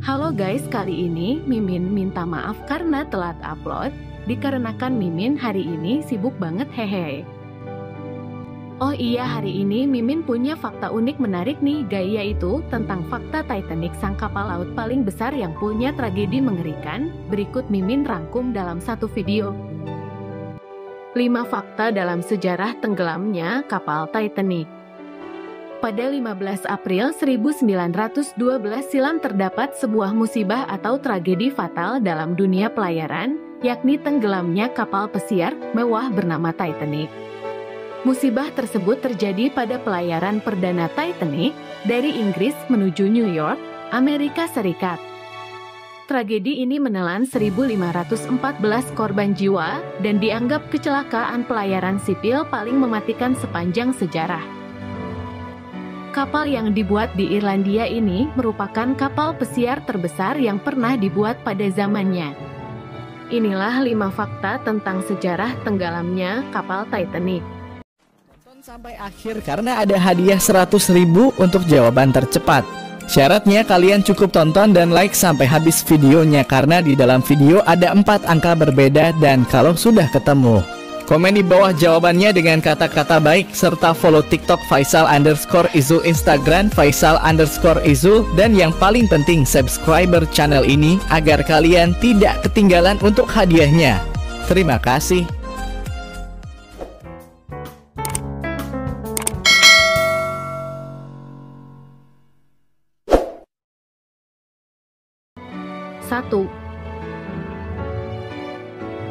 Halo guys, kali ini Mimin minta maaf karena telat upload, dikarenakan Mimin hari ini sibuk banget hehe. Oh iya, hari ini Mimin punya fakta unik menarik nih guys, yaitu tentang fakta Titanic, sang kapal laut paling besar yang punya tragedi mengerikan. Berikut Mimin rangkum dalam satu video. 5 fakta dalam sejarah tenggelamnya kapal Titanic. Pada 15 April 1912 silam terdapat sebuah musibah atau tragedi fatal dalam dunia pelayaran, yakni tenggelamnya kapal pesiar mewah bernama Titanic. Musibah tersebut terjadi pada pelayaran perdana Titanic dari Inggris menuju New York, Amerika Serikat. Tragedi ini menelan 1.514 korban jiwa dan dianggap kecelakaan pelayaran sipil paling mematikan sepanjang sejarah. Kapal yang dibuat di Irlandia ini merupakan kapal pesiar terbesar yang pernah dibuat pada zamannya. Inilah 5 fakta tentang sejarah tenggelamnya kapal Titanic. Tonton sampai akhir karena ada hadiah 100.000 untuk jawaban tercepat. Syaratnya kalian cukup tonton dan like sampai habis videonya karena di dalam video ada 4 angka berbeda dan kalau sudah ketemu, komen di bawah jawabannya dengan kata-kata baik serta follow TikTok Faisal_Izul, Instagram Faisal_Izul, dan yang paling penting subscriber channel ini agar kalian tidak ketinggalan untuk hadiahnya. Terima kasih. Satu.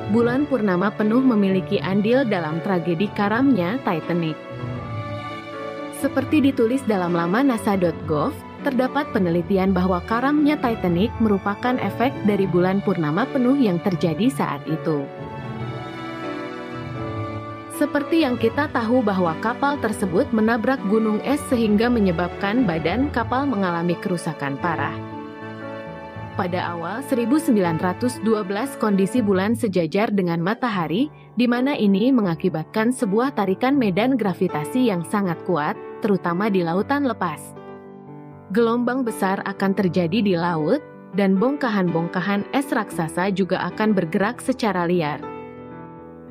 Bulan purnama penuh memiliki andil dalam tragedi karamnya Titanic. Seperti ditulis dalam laman nasa.gov, terdapat penelitian bahwa karamnya Titanic merupakan efek dari bulan purnama penuh yang terjadi saat itu. Seperti yang kita tahu bahwa kapal tersebut menabrak gunung es sehingga menyebabkan badan kapal mengalami kerusakan parah. Pada awal 1912 kondisi bulan sejajar dengan matahari, di mana ini mengakibatkan sebuah tarikan medan gravitasi yang sangat kuat, terutama di lautan lepas. Gelombang besar akan terjadi di laut, dan bongkahan-bongkahan es raksasa juga akan bergerak secara liar.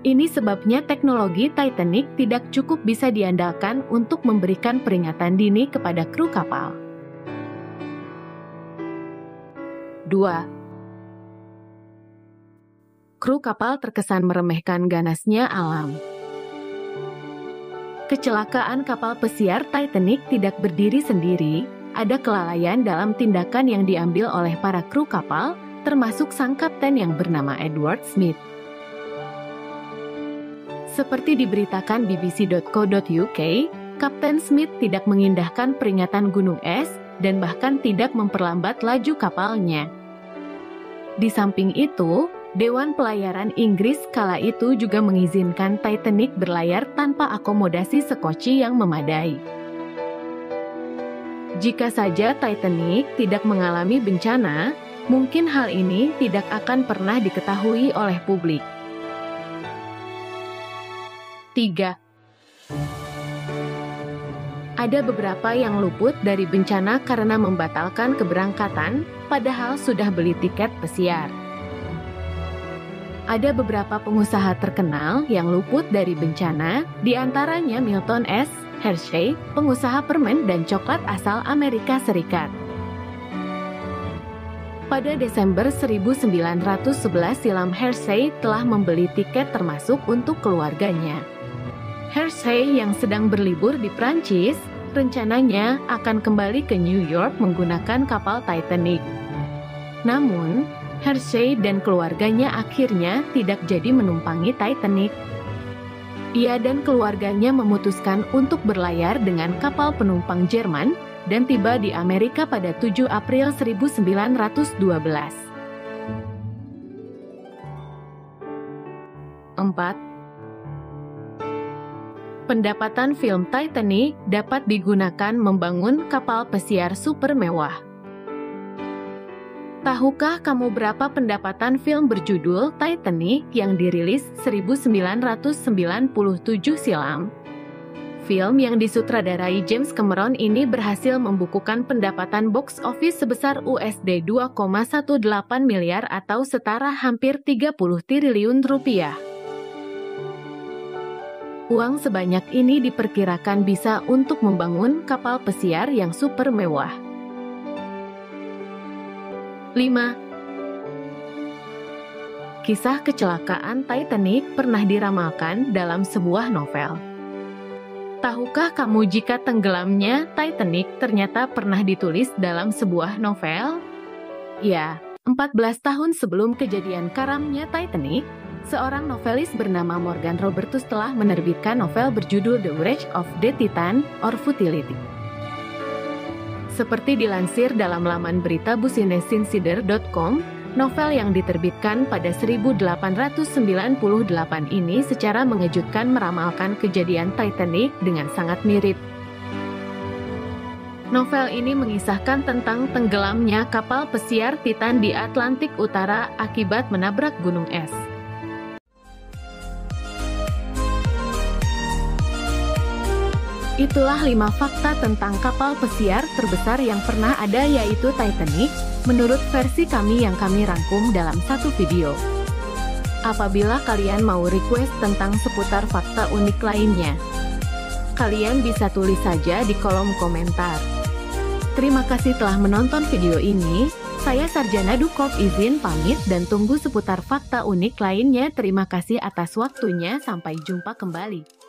Ini sebabnya teknologi Titanic tidak cukup bisa diandalkan untuk memberikan peringatan dini kepada kru kapal. 2. Kru kapal terkesan meremehkan ganasnya alam. Kecelakaan kapal pesiar Titanic tidak berdiri sendiri, ada kelalaian dalam tindakan yang diambil oleh para kru kapal, termasuk sang kapten yang bernama Edward Smith. Seperti diberitakan bbc.co.uk, Kapten Smith tidak mengindahkan peringatan gunung es, dan bahkan tidak memperlambat laju kapalnya. Di samping itu, Dewan Pelayaran Inggris kala itu juga mengizinkan Titanic berlayar tanpa akomodasi sekoci yang memadai. Jika saja Titanic tidak mengalami bencana, mungkin hal ini tidak akan pernah diketahui oleh publik. 3. Ada beberapa yang luput dari bencana karena membatalkan keberangkatan, padahal sudah beli tiket pesiar. Ada beberapa pengusaha terkenal yang luput dari bencana, di antaranya Milton S. Hershey, pengusaha permen dan coklat asal Amerika Serikat. Pada Desember 1911 silam, Hershey telah membeli tiket termasuk untuk keluarganya. Hershey yang sedang berlibur di Prancis, rencananya akan kembali ke New York menggunakan kapal Titanic. Namun, Hershey dan keluarganya akhirnya tidak jadi menumpangi Titanic. Ia dan keluarganya memutuskan untuk berlayar dengan kapal penumpang Jerman dan tiba di Amerika pada 7 April 1912. 4. Pendapatan film Titanic dapat digunakan membangun kapal pesiar super mewah. Tahukah kamu berapa pendapatan film berjudul Titanic yang dirilis 1997 silam? Film yang disutradarai James Cameron ini berhasil membukukan pendapatan box office sebesar USD 2,18 miliar atau setara hampir 30 triliun rupiah. Uang sebanyak ini diperkirakan bisa untuk membangun kapal pesiar yang super mewah. 5. Kisah kecelakaan Titanic pernah diramalkan dalam sebuah novel. Tahukah kamu jika tenggelamnya Titanic ternyata pernah ditulis dalam sebuah novel? Ya, 14 tahun sebelum kejadian karamnya Titanic, seorang novelis bernama Morgan Robertus telah menerbitkan novel berjudul The Wreck of the Titan or Futility. Seperti dilansir dalam laman berita businessinsider.com, novel yang diterbitkan pada 1898 ini secara mengejutkan meramalkan kejadian Titanic dengan sangat mirip. Novel ini mengisahkan tentang tenggelamnya kapal pesiar Titan di Atlantik Utara akibat menabrak gunung es. Itulah 5 fakta tentang kapal pesiar terbesar yang pernah ada, yaitu Titanic, menurut versi kami yang kami rangkum dalam satu video. Apabila kalian mau request tentang seputar fakta unik lainnya, kalian bisa tulis saja di kolom komentar. Terima kasih telah menonton video ini. Saya Sarjana Dukop izin pamit dan tunggu seputar fakta unik lainnya. Terima kasih atas waktunya. Sampai jumpa kembali.